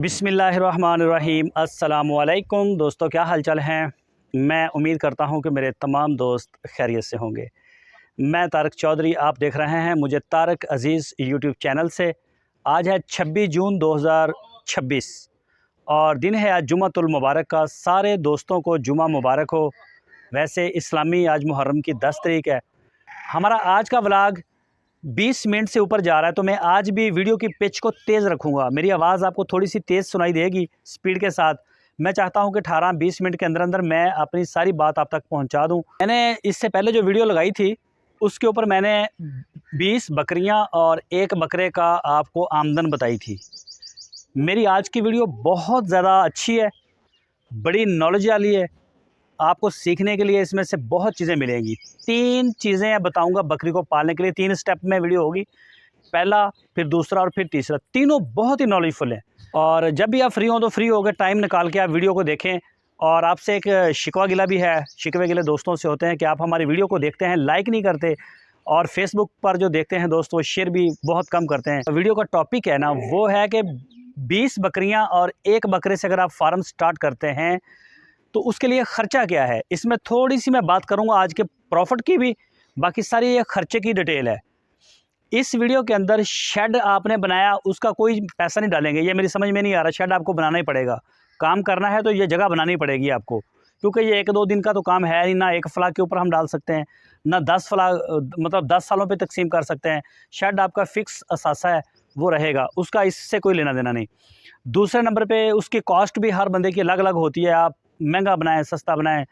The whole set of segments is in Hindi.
बिस्मिल्लाहिर्रहमानिर्रहीम। अस्सलामुअलैकुम दोस्तों, क्या हाल चाल हैं। मैं उम्मीद करता हूं कि मेरे तमाम दोस्त खैरियत से होंगे। मैं तारक चौधरी, आप देख रहे हैं मुझे तारक अज़ीज़ यूट्यूब चैनल से। आज है 26 जून 2026 और दिन है आज जुम्मतुल मुबारक का। सारे दोस्तों को जुमा मुबारक हो। वैसे इस्लामी आज मुहर्रम की 10 तारीख है। हमारा आज का व्लॉग 20 मिनट से ऊपर जा रहा है, तो मैं आज भी वीडियो की पिच को तेज़ रखूँगा। मेरी आवाज़ आपको थोड़ी सी तेज़ सुनाई देगी स्पीड के साथ। मैं चाहता हूं कि 18-20 मिनट के अंदर अंदर मैं अपनी सारी बात आप तक पहुंचा दूं। मैंने इससे पहले जो वीडियो लगाई थी उसके ऊपर मैंने 20 बकरियां और एक बकरे का आपको आमदन बताई थी। मेरी आज की वीडियो बहुत ज़्यादा अच्छी है, बड़ी नॉलेज वाली है। आपको सीखने के लिए इसमें से बहुत चीज़ें मिलेंगी। 3 चीज़ें बताऊंगा बकरी को पालने के लिए। 3 स्टेप में वीडियो होगी, पहला, फिर दूसरा और फिर तीसरा। तीनों बहुत ही नॉलेजफुल हैं। और जब भी आप फ्री हों तो फ्री होकर टाइम निकाल के आप वीडियो को देखें। और आपसे एक शिकवा गिला भी है, शिकवे गिले दोस्तों से होते हैं कि आप हमारी वीडियो को देखते हैं, लाइक नहीं करते, और फेसबुक पर जो देखते हैं दोस्त वो शेयर भी बहुत कम करते हैं। वीडियो का टॉपिक है ना, वो है कि 20 बकरियाँ और एक बकरे से अगर आप फार्म स्टार्ट करते हैं तो उसके लिए ख़र्चा क्या है। इसमें थोड़ी सी मैं बात करूंगा आज के प्रॉफिट की भी, बाकी सारी ये खर्चे की डिटेल है। इस वीडियो के अंदर शेड आपने बनाया, उसका कोई पैसा नहीं डालेंगे। ये मेरी समझ में नहीं आ रहा। शेड आपको बनाना ही पड़ेगा। काम करना है तो ये जगह बनानी पड़ेगी आपको, क्योंकि ये 1-2 दिन का तो काम है नहीं। ना एक फला के ऊपर हम डाल सकते हैं, ना 10 फला, मतलब 10 सालों पे तकसीम कर सकते हैं। शेड आपका फ़िक्स असासा है, वो रहेगा, उसका इससे कोई लेना देना नहीं। दूसरे नंबर पे उसकी कॉस्ट भी हर बंदे की अलग अलग होती है। आप महंगा बनाएं, सस्ता बनाएं,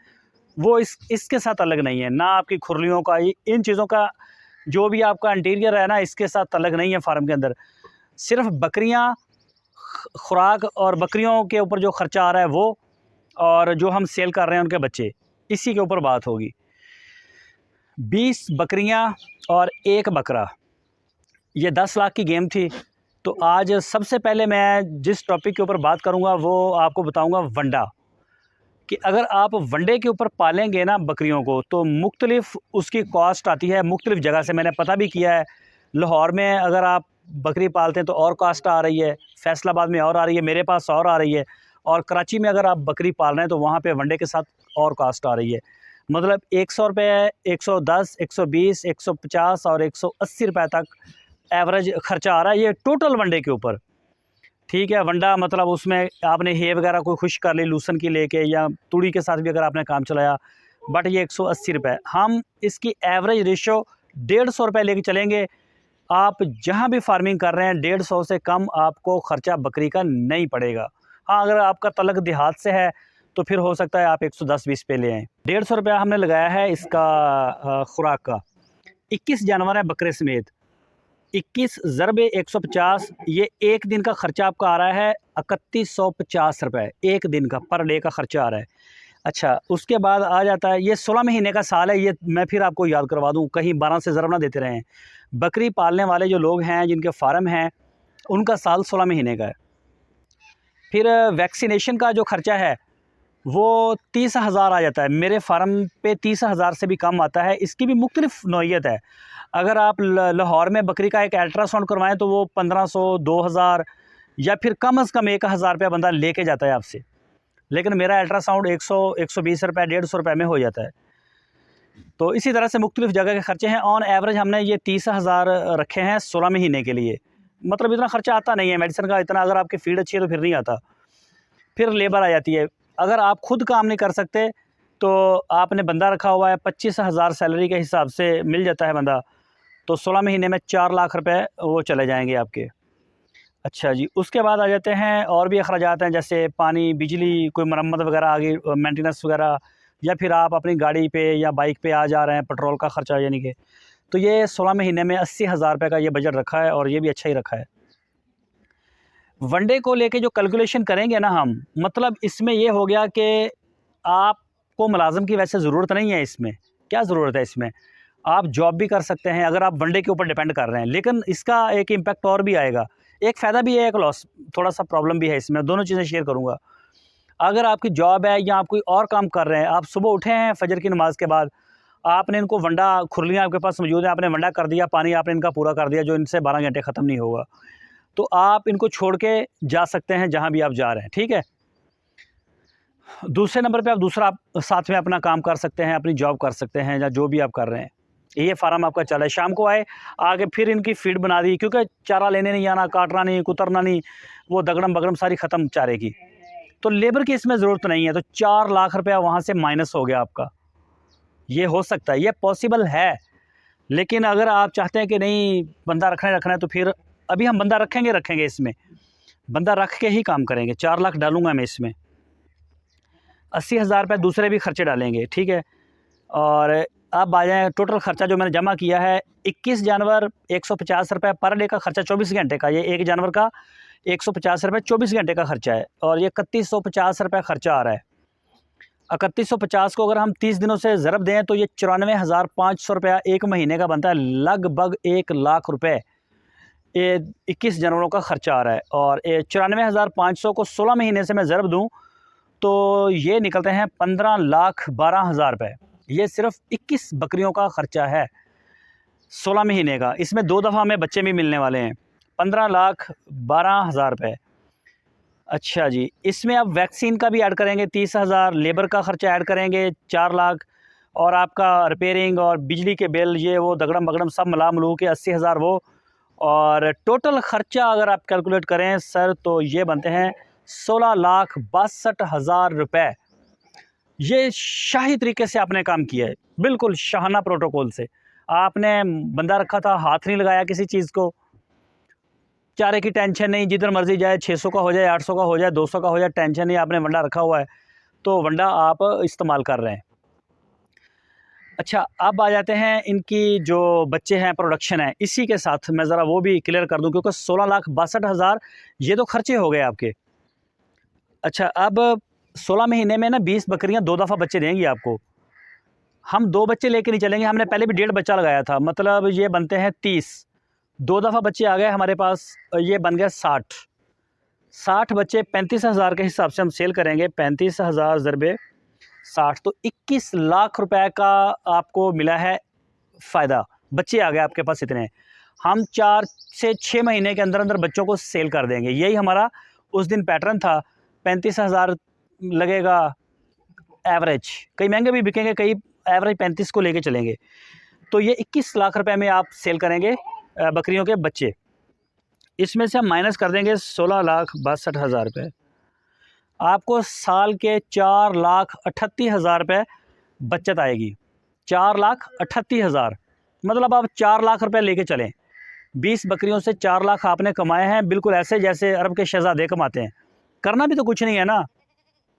वो इसके साथ अलग नहीं है। ना आपकी खुरलियों का, इन चीज़ों का जो भी आपका इंटीरियर है ना, इसके साथ अलग नहीं है फार्म के अंदर। सिर्फ बकरियां, खुराक और बकरियों के ऊपर जो खर्चा आ रहा है वो, और जो हम सेल कर रहे हैं उनके बच्चे, इसी के ऊपर बात होगी। 20 बकरियां और एक बकरा, ये 10 लाख की गेम थी। तो आज सबसे पहले मैं जिस टॉपिक के ऊपर बात करूंगा वो आपको बताऊंगा वंडा, कि अगर आप वनडे के ऊपर पालेंगे ना बकरियों को तो मुख्तलिफ उसकी कॉस्ट आती है। मुख्तलिफ जगह से मैंने पता भी किया है। लाहौर में अगर आप बकरी पालते हैं तो और कॉस्ट आ रही है, फैसलाबाद में और आ रही है, मेरे पास और आ रही है, और कराची में अगर आप बकरी पाल रहे हैं तो वहाँ पे वनडे के साथ और कॉस्ट आ रही है। मतलब 100 रुपये, 110, 120, 150 और 180 रुपये तक एवरेज खर्चा आ रहा है, ये टोटल वनडे के ऊपर। ठीक है, वंडा मतलब उसमें आपने हे वगैरह कोई खुश कर ली लूसन की लेके, या तुड़ी के साथ भी अगर आपने काम चलाया, बट ये 180 रुपये। हम इसकी एवरेज रेशो 150 रुपये लेके चलेंगे। आप जहां भी फार्मिंग कर रहे हैं 150 से कम आपको ख़र्चा बकरी का नहीं पड़ेगा। हाँ, अगर आपका तलक देहात से है तो फिर हो सकता है आप 110-20 पे ले आएँ। 150 रुपया हमने लगाया है इसका खुराक का। 21 जानवर है बकरे समेत, 21 ज़रबे 150, ये एक दिन का खर्चा आपका आ रहा है 3150 रुपये। एक दिन का पर डे का खर्चा आ रहा है। अच्छा, उसके बाद आ जाता है, ये 16 महीने का साल है। ये मैं फिर आपको याद करवा दूं, कहीं 12 से ज़रब ना देते रहें। बकरी पालने वाले जो लोग हैं, जिनके फार्म हैं, उनका साल 16 महीने का है। फिर वैक्सीनेशन का जो खर्चा है वो 30,000 आ जाता है। मेरे फार्म पे 30,000 से भी कम आता है। इसकी भी मुख्तलिफ नौइयत है। अगर आप लाहौर में बकरी का एक अल्ट्रासाउंड करवाएं तो वो 1500, 2000 या फिर कम से कम 1000 रुपया बंदा लेके जाता है आपसे। लेकिन मेरा अल्ट्रासाउंड 100, 120 रुपये, 150 रुपये में हो जाता है। तो इसी तरह से मुख्तलिफ जगह के खर्चे हैं। ऑन एवरेज हमने ये 30,000 रखे हैं 16 महीने के लिए। मतलब इतना खर्चा आता नहीं है मेडिसिन का इतना। अगर आपकी फीड अच्छी है तो फिर नहीं आता। फिर लेबर आ जाती है। अगर आप खुद काम नहीं कर सकते तो आपने बंदा रखा हुआ है, 25,000 सैलरी के हिसाब से मिल जाता है बंदा, तो 16 महीने में 4 लाख रुपए वो चले जाएंगे आपके। अच्छा जी, उसके बाद आ जाते हैं और भी अखराजात हैं, जैसे पानी, बिजली, कोई मरम्मत वगैरह आ गई, मेंटेनेंस वगैरह, या फिर आप अपनी गाड़ी पे या बाइक पे आ जा रहे हैं, पेट्रोल का ख़र्चा यानी कि। तो ये 16 महीने में 80,000 रुपये का ये बजट रखा है, और ये भी अच्छा ही रखा है। वनडे को लेके जो कैलकुलेशन करेंगे ना हम, मतलब इसमें ये हो गया कि आपको मुलाजिम की वैसे ज़रूरत नहीं है इसमें। क्या ज़रूरत है इसमें? आप जॉब भी कर सकते हैं अगर आप वनडे के ऊपर डिपेंड कर रहे हैं। लेकिन इसका एक इम्पैक्ट और भी आएगा। एक फ़ायदा भी है, एक लॉस, थोड़ा सा प्रॉब्लम भी है इसमें। दोनों चीज़ें शेयर करूँगा। अगर आपकी जॉब है या आप कोई और काम कर रहे हैं, आप सुबह उठे हैं फजर की नमाज़ के बाद, आपने इनको वंडा, खुरलियाँ आपके पास मौजूद हैं, आपने वंडा कर दिया, पानी आपने इनका पूरा कर दिया जो इनसे 12 घंटे ख़त्म नहीं होगा। तो आप इनको छोड़ के जा सकते हैं जहाँ भी आप जा रहे हैं, ठीक है। दूसरे नंबर पे आप दूसरा साथ में अपना काम कर सकते हैं, अपनी जॉब कर सकते हैं या जो भी आप कर रहे हैं। ये फार्म आपका चला है, शाम को आए, आगे फिर इनकी फीड बना दी, क्योंकि चारा लेने नहीं आना, काटना नहीं, कुतरना नहीं, वो दगड़म बगड़म सारी ख़त्म चारे की। तो लेबर की इसमें ज़रूरत नहीं है। तो 4 लाख रुपया वहाँ से माइनस हो गया आपका। ये हो सकता है, ये पॉसिबल है। लेकिन अगर आप चाहते हैं कि नहीं बंदा रखना है, तो फिर अभी हम बंदा रखेंगे, इसमें बंदा रख के ही काम करेंगे। 4 लाख डालूंगा मैं इसमें, 80,000 रुपये दूसरे भी खर्चे डालेंगे, ठीक है। और अब आ जाए टोटल खर्चा जो मैंने जमा किया है, 21 जानवर 150 रुपये पर डे का खर्चा, 24 घंटे का। ये एक जानवर का 150 रुपये 24 घंटे का खर्चा है, और ये 3150 रुपये खर्चा आ रहा है। 3150 को अगर हम 30 दिनों से ज़रब दें तो ये 94,500 रुपया एक महीने का बनता है, लगभग 1 लाख रुपये ये 21 जानवरों का खर्चा आ रहा है। और ये 94,500 को 16 महीने से मैं ज़रब दूँ तो ये निकलते हैं 15,12,000 रुपये। ये सिर्फ 21 बकरियों का खर्चा है 16 महीने का। इसमें 2 दफ़ा हमें बच्चे भी मिलने वाले हैं। 15,12,000 रुपये। अच्छा जी, इसमें आप वैक्सीन का भी ऐड करेंगे 30,000, लेबर का ख़र्चा ऐड करेंगे 4 लाख, और आपका रिपेयरिंग और बिजली के बिल ये वो दगड़म बगड़म सब मिला मिलू के 80,000 वो, और टोटल ख़र्चा अगर आप कैलकुलेट करें सर तो ये बनते हैं 16,62,000 रुपये। ये शाही तरीके से आपने काम किया है, बिल्कुल शाहाना प्रोटोकॉल से। आपने बंदा रखा था, हाथ नहीं लगाया किसी चीज़ को, चारे की टेंशन नहीं, जिधर मर्जी जाए, 600 का हो जाए, 800 का हो जाए, 200 का हो जाए, टेंशन नहीं। आपने वंडा रखा हुआ है तो वंडा आप इस्तेमाल कर रहे हैं। अच्छा, अब आ जाते हैं इनकी जो बच्चे हैं, प्रोडक्शन है, इसी के साथ मैं ज़रा वो भी क्लियर कर दूं, क्योंकि 16,62,000 ये तो खर्चे हो गए आपके। अच्छा, अब 16 महीने में ना 20 बकरियां 2 दफ़ा बच्चे देंगी आपको। हम 2 बच्चे लेके नहीं चलेंगे, हमने पहले भी 1.5 बच्चा लगाया था, मतलब ये बनते हैं 30। 2 दफ़ा बच्चे आ गए हमारे पास, ये बन गया 60 बच्चे 35,000 के हिसाब से हम सेल करेंगे। 35,000 ज़रबे 60 तो 21 लाख रुपए का आपको मिला है फ़ायदा। बच्चे आ गए आपके पास इतने, हम 4 से 6 महीने के अंदर अंदर बच्चों को सेल कर देंगे। यही हमारा उस दिन पैटर्न था। 35,000 लगेगा एवरेज, कई महंगे भी बिकेंगे, कई एवरेज 35 को लेके चलेंगे। तो ये 21 लाख रुपए में आप सेल करेंगे बकरियों के बच्चे। इसमें से हम माइनस कर देंगे 16,62,000 रुपये। आपको साल के 4,38,000 रुपये बचत आएगी। 4,38,000 मतलब आप 4 लाख रुपए लेके चलें। 20 बकरियों से 4 लाख आपने कमाए हैं, बिल्कुल ऐसे जैसे अरब के शहजादे कमाते हैं। करना भी तो कुछ नहीं है ना,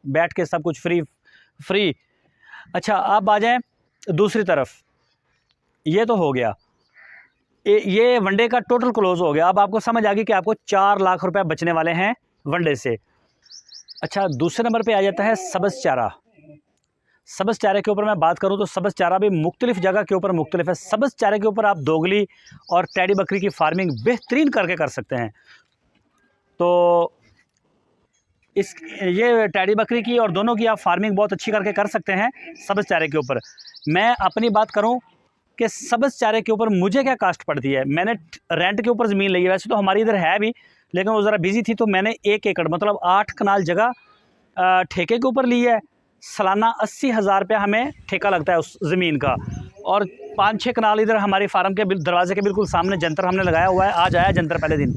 बैठ के सब कुछ फ्री। अच्छा, आप आ जाएं दूसरी तरफ, ये तो हो गया, ये वनडे का टोटल क्लोज हो गया। अब आपको समझ आ गई कि आपको 4 लाख रुपए बचने वाले हैं वनडे से। अच्छा, दूसरे नंबर पे आ जाता है सब्ज़ चारा। सब्ज़ चारे के ऊपर मैं बात करूं तो सब्ज़ चारा भी मुख्तलिफ जगह के ऊपर मुख्तलिफ है। सब्ज़ चारे के ऊपर आप दोगली और टैडी बकरी की फार्मिंग बेहतरीन करके कर सकते हैं। तो ये टैडी बकरी की और दोनों की आप फार्मिंग बहुत अच्छी करके कर सकते हैं सब्ज़ चारे के ऊपर। मैं अपनी बात करूं कि सब्ज़ चारे के ऊपर मुझे क्या कास्ट पड़ती है, मैंने रेंट के ऊपर ज़मीन ली है। वैसे तो हमारी इधर है भी, लेकिन वो ज़रा बिजी थी, तो मैंने 1 एकड़ मतलब 8 कनाल जगह ठेके के ऊपर ली है। सालाना 80,000 रुपया हमें ठेका लगता है उस ज़मीन का, और 5-6 कनाल इधर हमारी फार्म के दरवाजे के बिल्कुल सामने जंतर हमने लगाया हुआ है। आज आया जंतर पहले दिन,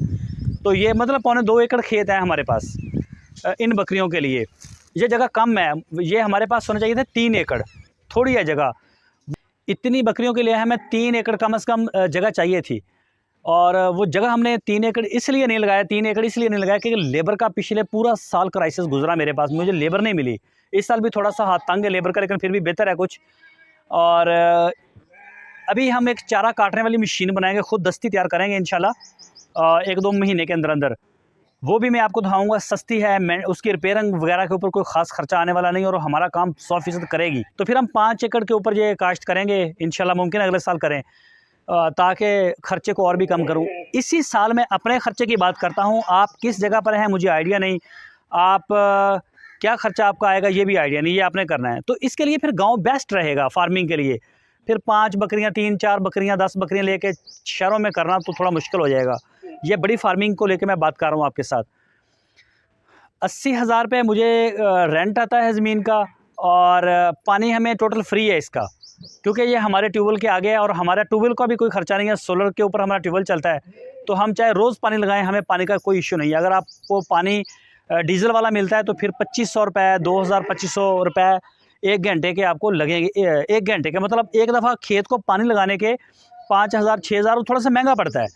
तो ये मतलब 2.25 एकड़ खेत है हमारे पास इन बकरियों के लिए। ये जगह कम है, ये हमारे पास होना चाहिए था 3 एकड़, थोड़ी है जगह। इतनी बकरियों के लिए हमें 3 एकड़ कम से कम जगह चाहिए थी, और वो जगह हमने 3 एकड़ इसलिए नहीं लगाया, 3 एकड़ इसलिए नहीं लगाया क्योंकि लेबर का पिछले पूरा साल क्राइसिस गुजरा मेरे पास, मुझे लेबर नहीं मिली। इस साल भी थोड़ा सा हाथ तंग है लेबर का, लेकिन फिर भी बेहतर है कुछ। और अभी हम एक चारा काटने वाली मशीन बनाएंगे, खुद दस्ती तैयार करेंगे इंशाल्लाह 1-2 महीने के अंदर अंदर। वो भी मैं आपको दिखाऊंगा, सस्ती है, मैं उसकी रिपेयरिंग वगैरह के ऊपर कोई ख़ास खर्चा आने वाला नहीं, और हमारा काम 100% करेगी। तो फिर हम 5 एकड़ के ऊपर ये काश्त करेंगे इंशाल्लाह, मुमकिन अगले साल करें, ताकि ख़र्चे को और भी कम करूं। इसी साल मैं अपने ख़र्चे की बात करता हूं, आप किस जगह पर हैं मुझे आइडिया नहीं, आप क्या ख़र्चा आपका आएगा ये भी आइडिया नहीं, ये आपने करना है। तो इसके लिए फिर गाँव बेस्ट रहेगा फार्मिंग के लिए। फिर 5 बकरियाँ, 3-4 बकरियाँ, 10 बकरियाँ लेके शहरों में करना तो थोड़ा मुश्किल हो जाएगा। ये बड़ी फार्मिंग को लेकर मैं बात कर रहा हूँ आपके साथ। 80,000 रुपये मुझे रेंट आता है ज़मीन का, और पानी हमें टोटल फ्री है इसका, क्योंकि ये हमारे ट्यूबवेल के आगे है और हमारा ट्यूबवेल का भी कोई ख़र्चा नहीं है। सोलर के ऊपर हमारा ट्यूबवेल चलता है, तो हम चाहे रोज़ पानी लगाएं, हमें पानी का कोई इश्यू नहीं है। अगर आपको पानी डीजल वाला मिलता है तो फिर 2500 रुपये, 2000-2500 रुपये 1 घंटे के आपको लगेंगे। 1 घंटे के मतलब एक दफ़ा खेत को पानी लगाने के 5000-6000, थोड़ा सा महंगा पड़ता है।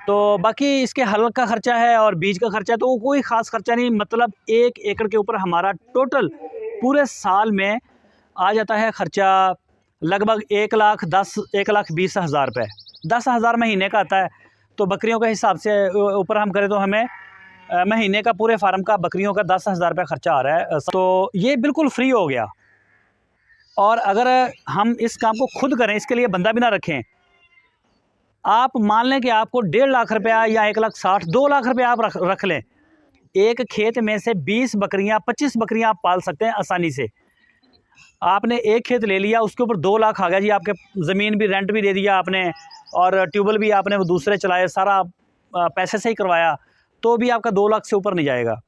तो बाकी इसके हल का ख़र्चा है और बीज का ख़र्चा है, तो कोई ख़ास ख़र्चा नहीं। मतलब 1 एकड़ के ऊपर हमारा टोटल पूरे साल में आ जाता है ख़र्चा लगभग 1,20,000 रुपये। 10,000 महीने का आता है। तो बकरियों के हिसाब से ऊपर हम करें तो हमें महीने का पूरे फार्म का बकरियों का 10,000 रुपये ख़र्चा आ रहा है। तो ये बिल्कुल फ्री हो गया। और अगर हम इस काम को खुद करें, इसके लिए बंदा भी ना रखें, आप मान लें कि आपको 1.5 लाख रुपया या 1,60,000, 2 लाख रुपया आप रख लें, एक खेत में से 20 बकरियां, 25 बकरियां आप पाल सकते हैं आसानी से। आपने एक खेत ले लिया, उसके ऊपर 2 लाख आ गया जी, आपके ज़मीन भी रेंट भी दे दिया आपने, और ट्यूबवेल भी आपने वो दूसरे चलाए, सारा पैसे से ही करवाया, तो भी आपका 2 लाख से ऊपर नहीं जाएगा।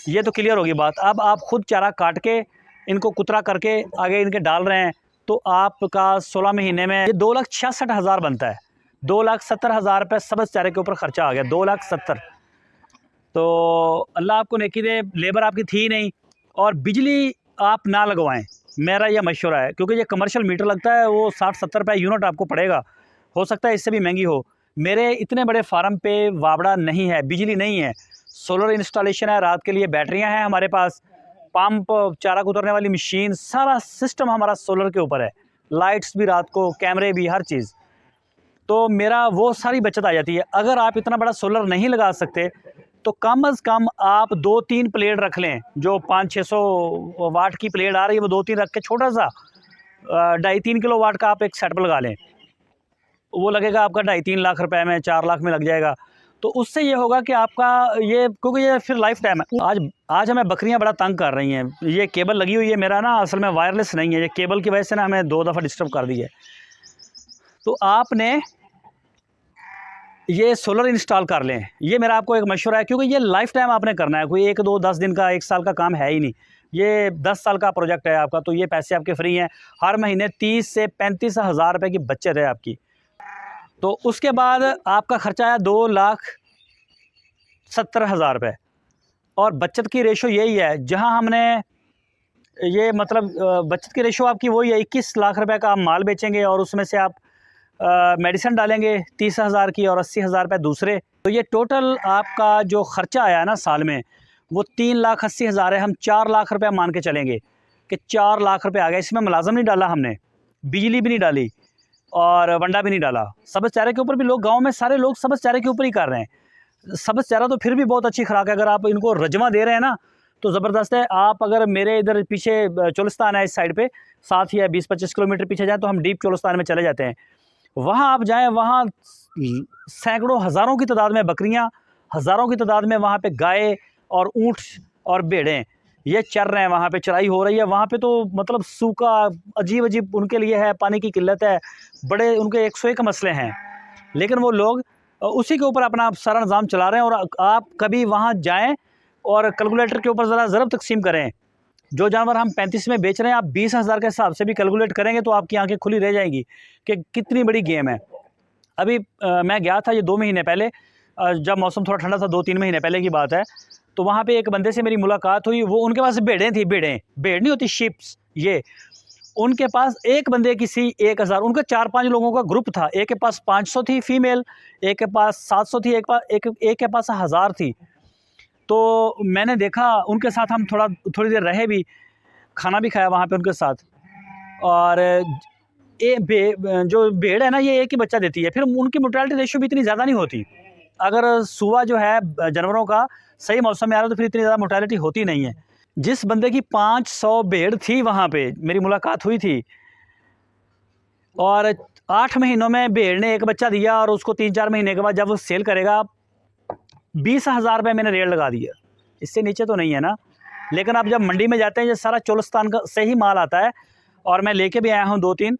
ये तो क्लियर होगी बात। अब आप खुद चारा काट के इनको कुतरा करके आगे इनके डाल रहे हैं, तो आपका 16 महीने में ये 2,66,000 बनता है। 2,70,000 रुपये सब चारे के ऊपर ख़र्चा आ गया, 2,70,000। तो अल्लाह आपको नेकी दे। लेबर आपकी थी नहीं, और बिजली आप ना लगवाएं, मेरा यह मशवरा है, क्योंकि ये कमर्शियल मीटर लगता है, वो 60-70 रुपये यूनिट आपको पड़ेगा। हो सकता है इससे भी महंगी हो। मेरे इतने बड़े फार्म पे वावड़ा नहीं है, बिजली नहीं है, सोलर इंस्टॉलेशन है, रात के लिए बैटरियां हैं हमारे पास, पंप, चारा कुतरने वाली मशीन, सारा सिस्टम हमारा सोलर के ऊपर है, लाइट्स भी रात को, कैमरे भी, हर चीज़। तो मेरा वो सारी बचत आ जाती है। अगर आप इतना बड़ा सोलर नहीं लगा सकते तो कम अज़ कम आप 2-3 प्लेट रख लें, जो 500-600 वाट की प्लेट आ रही है, वो 2-3 रख के छोटा सा 2.5-3 किलो वाट का आप एक सेटअप लगा लें। वो लगेगा आपका 2.5-3 लाख रुपए में, 4 लाख में लग जाएगा। तो उससे ये होगा कि आपका ये, क्योंकि ये फिर लाइफ टाइम है। आज हमें बकरियां बड़ा तंग कर रही हैं। ये केबल लगी हुई है, मेरा ना असल में वायरलेस नहीं है, ये केबल की वजह से ना हमें 2 दफ़ा डिस्टर्ब कर दी है। तो आपने ये सोलर इंस्टॉल कर लें, ये मेरा आपको एक मशवरा है, क्योंकि ये लाइफ टाइम आपने करना है, कोई 1, 2, 10 दिन का, 1 साल का काम है ही नहीं। ये 10 साल का प्रोजेक्ट है आपका, तो ये पैसे आपके फ्री हैं। हर महीने 30 से 35,000 रुपये की बचत है आपकी। तो उसके बाद आपका खर्चा आया 2,70,000 रुपये, और बचत की रेशो यही है, जहां हमने ये मतलब बचत की रेशो आपकी वही है, 21 लाख रुपए का आप माल बेचेंगे और उसमें से आप मेडिसिन डालेंगे 30,000 की और 80,000 रुपये दूसरे। तो ये टोटल आपका जो ख़र्चा आया ना साल में, वो 3,80,000 है। हम 4 लाख रुपये मान के चलेंगे कि 4 लाख रुपये आ गए। इसमें मुलाजम नहीं डाला हमने, बिजली भी नहीं डाली और वंडा भी नहीं डाला। सब्ज़ चारे के ऊपर भी लोग, गांव में सारे लोग सब्ज़ चारे के ऊपर ही कर रहे हैं। सब्ज़ चारा तो फिर भी बहुत अच्छी खुराक है, अगर आप इनको रजमा दे रहे हैं ना तो ज़बरदस्त है। आप अगर मेरे इधर पीछे चोलिस्तान है, इस साइड पे साथ ही है, 20-25 किलोमीटर पीछे जाएँ तो हम डीप चोलिस्तान में चले जाते हैं। वहाँ आप जाएँ, वहाँ सैकड़ों हज़ारों की तादाद में बकरियाँ, हज़ारों की तादाद में वहाँ पे गाय और ऊँट और भेड़ें ये चर रहे हैं, वहाँ पे चराई हो रही है। वहाँ पे तो मतलब सूखा अजीब उनके लिए है, पानी की किल्लत है, बड़े उनके 101 मसले हैं, लेकिन वो लोग उसी के ऊपर अपना सारा निज़ाम चला रहे हैं। और आप कभी वहाँ जाएँ और कैलकुलेटर के ऊपर ज़रा ज़रब तकसीम करें, जो जानवर हम 35 में बेच रहे हैं, आप 20,000 के हिसाब से भी कैलकुलेट करेंगे तो आपकी आंखें खुली रह जाएंगी कि कितनी बड़ी गेम है। अभी मैं गया था ये 2 महीने पहले, जब मौसम थोड़ा ठंडा था, 2-3 महीने पहले की बात है। तो वहाँ पे एक बंदे से मेरी मुलाकात हुई, वो उनके पास भेड़ें थी, भेड़ नहीं होती, शिप्स, ये उनके पास एक बंदे की सी 1,000, उनका 4-5 लोगों का ग्रुप था। एक के पास 500 थी फीमेल, एक के पास 700 थी, एक के पास 1000 थी। तो मैंने देखा उनके साथ, हम थोड़ी देर रहे भी, खाना भी खाया वहाँ पे उनके साथ। और जो भेड़ है ना, ये एक ही बच्चा देती है, फिर उनकी मोर्टेलिटी रेशियो भी इतनी ज़्यादा नहीं होती। अगर सुबह जो है जानवरों का सही मौसम में आ रहा है तो फिर इतनी ज़्यादा मोर्टेलिटी होती नहीं है। जिस बंदे की 500 भेड़ थी, वहाँ पे मेरी मुलाकात हुई थी, और 8 महीनों में भेड़ ने एक बच्चा दिया, और उसको 3-4 महीने के बाद जब वो सेल करेगा, 20,000 रुपये मैंने रेट लगा दिया। इससे नीचे तो नहीं है ना। लेकिन आप जब मंडी में जाते हैं, ये सारा चोलिस्तान का से ही माल आता है, और मैं लेके भी आया हूँ 2-3,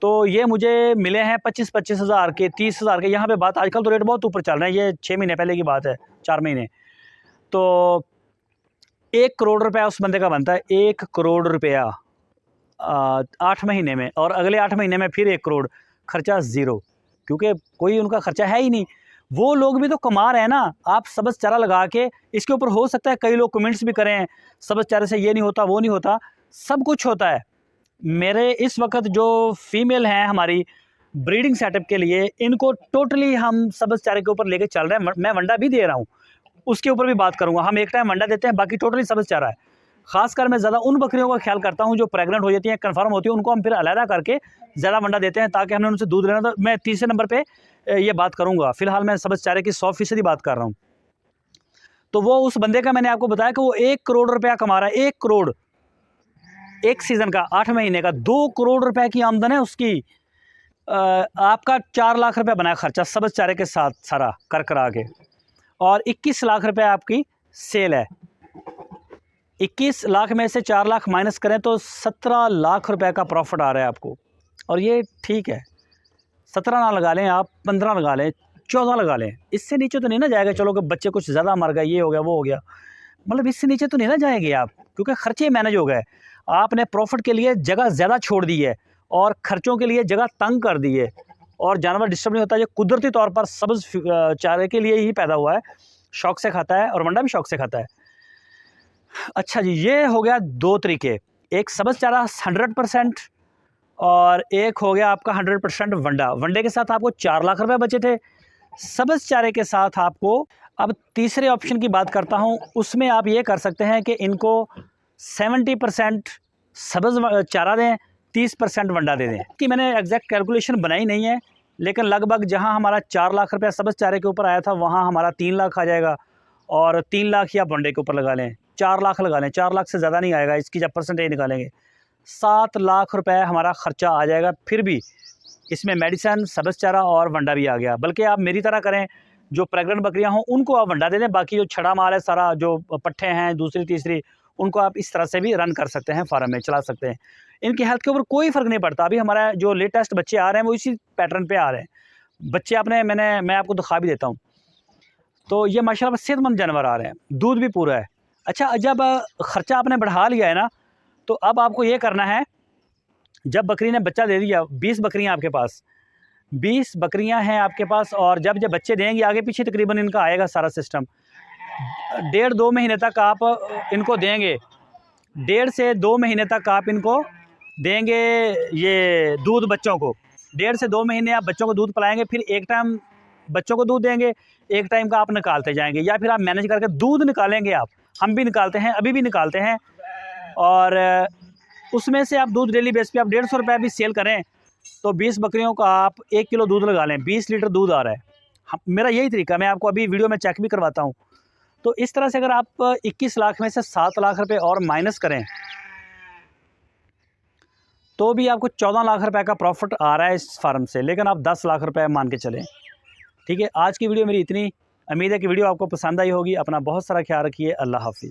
तो ये मुझे मिले हैं 25-25 हज़ार के, 30 हज़ार के। यहाँ पे बात आजकल तो रेट बहुत ऊपर चल रहे हैं, ये 6 महीने पहले की बात है, 4 महीने। तो 1 करोड़ रुपया उस बंदे का बनता है, 1 करोड़ रुपया 8 महीने में, और अगले 8 महीने में फिर 1 करोड़, खर्चा ज़ीरो, क्योंकि कोई उनका खर्चा है ही नहीं। वो लोग भी तो कमा रहे हैं ना। आप सब्ज़ चारा लगा के, इसके ऊपर हो सकता है कई लोग कमेंट्स भी करें, सब्ज़ चारे से ये नहीं होता, वो नहीं होता, सब कुछ होता है। मेरे इस वक्त जो फीमेल हैं हमारी ब्रीडिंग सेटअप के लिए, इनको टोटली हम सब्ज़ चारे के ऊपर लेके चल रहे हैं। मैं वंडा भी दे रहा हूँ, उसके ऊपर भी बात करूँगा। हम एक टाइम वंडा देते हैं, बाकी टोटली सब्ज़ चारा है। ख़ासकर मैं ज़्यादा उन बकरियों का ख्याल करता हूँ जो प्रेग्नेंट हो जाती हैं, कन्फर्म होती है, उनको हम फिर अलहदा करके ज़्यादा वंडा देते हैं, ताकि हमने उनसे दूध लेना। तो मैं तीसरे नंबर पे ये बात करूँगा। फ़िलहाल मैं सब्ज़ चारे की 100% बात कर रहा हूँ। तो वो उस बंदे का मैंने आपको बताया कि वो 1 करोड़ रुपया कमा रहा है, 1 करोड़ एक सीज़न का, 8 महीने का 2 करोड़ रुपए की आमदन है उसकी। आपका 4 लाख रुपए बना खर्चा सब्ज़ चारे के साथ सारा कर करा के, और 21 लाख रुपए आपकी सेल है। 21 लाख में से 4 लाख माइनस करें तो 17 लाख रुपए का प्रॉफिट आ रहा है आपको। और ये ठीक है, 17 ना लगा लें आप, 15 लगा लें, 14 लगा लें, इससे नीचे तो नहीं ना जाएगा। चलो कि बच्चे कुछ ज़्यादा मर गए, ये हो गया, वो हो गया, मतलब इससे नीचे तो नहीं ना जाएंगे आप, क्योंकि खर्चे मैनेज हो गए। आपने प्रॉफिट के लिए जगह ज़्यादा छोड़ दी है और खर्चों के लिए जगह तंग कर दी है, और जानवर डिस्टर्ब नहीं होता। ये कुदरती तौर पर सब्ज़ चारे के लिए ही पैदा हुआ है, शौक से खाता है, और वंडा भी शौक से खाता है। अच्छा जी, ये हो गया 2 तरीके, एक सब्ज़ चारा 100%, और एक हो गया आपका 100% वंडा। वंडे के साथ आपको 4 लाख रुपए बचे थे, सब्ज़ चारे के साथ आपको। अब तीसरे ऑप्शन की बात करता हूँ, उसमें आप ये कर सकते हैं कि इनको 70% सब्ज़ चारा दें, 30% वंडा दे दें। कि मैंने एग्जैक्ट कैलकुलेशन बनाई नहीं है, लेकिन लगभग जहाँ हमारा 4 लाख रुपया सब्ज़ चारे के ऊपर आया था, वहाँ हमारा 3 लाख आ जाएगा, और 3 लाख ही आप वंडे के ऊपर लगा लें, 4 लाख लगा लें, 4 लाख से ज़्यादा नहीं आएगा, इसकी जब परसेंटेज निकालेंगे 7 लाख रुपए हमारा ख़र्चा आ जाएगा। फिर भी इसमें मेडिसन, सब्ज़ चारा और वंडा भी आ गया। बल्कि आप मेरी तरह करें, जो प्रेग्नेंट बकरियां हों उनको आप वंडा दे दें, बाकी जो छड़ा माल है सारा, जो पट्ठे हैं दूसरी तीसरी, उनको आप इस तरह से भी रन कर सकते हैं, फार्म में चला सकते हैं। इनकी हेल्थ के ऊपर कोई फ़र्क नहीं पड़ता। अभी हमारा जो लेटेस्ट बच्चे आ रहे हैं वो इसी पैटर्न पे आ रहे हैं। बच्चे मैं आपको दिखा भी देता हूँ। तो ये माशाल्लाह सेहतमंद जानवर आ रहे हैं, दूध भी पूरा है। अच्छा, जब ख़र्चा आपने बढ़ा लिया है ना, तो अब आपको ये करना है, जब बकरी ने बच्चा दे दिया, 20 बकरियाँ आपके पास, 20 बकरियाँ हैं आपके पास, और जब बच्चे देंगे, आगे पीछे तकरीबन इनका आएगा सारा सिस्टम, 1.5-2 महीने तक आप इनको देंगे, 1.5 से 2 महीने तक आप इनको देंगे ये दूध बच्चों को। 1.5 से 2 महीने आप बच्चों को दूध पिलाएंगे, फिर एक टाइम बच्चों को दूध देंगे, एक टाइम का आप निकालते जाएंगे, या फिर आप मैनेज करके दूध निकालेंगे। आप, हम भी निकालते हैं, अभी भी निकालते हैं, और उसमें से आप दूध डेली बेस पे आप 150 रुपये भी सेल करें, तो 20 बकरियों का आप 1 किलो दूध लगा लें, 20 लीटर दूध आ रहा है। मेरा यही तरीका, मैं आपको अभी वीडियो में चेक भी करवाता हूँ। तो इस तरह से अगर आप 21 लाख में से 7 लाख रुपए और माइनस करें, तो भी आपको 14 लाख रुपए का प्रॉफिट आ रहा है इस फार्म से, लेकिन आप 10 लाख रुपए मान के चलें। ठीक है, आज की वीडियो मेरी इतनी। उम्मीद है कि वीडियो आपको पसंद आई होगी। अपना बहुत सारा ख्याल रखिए। अल्लाह हाफिज़।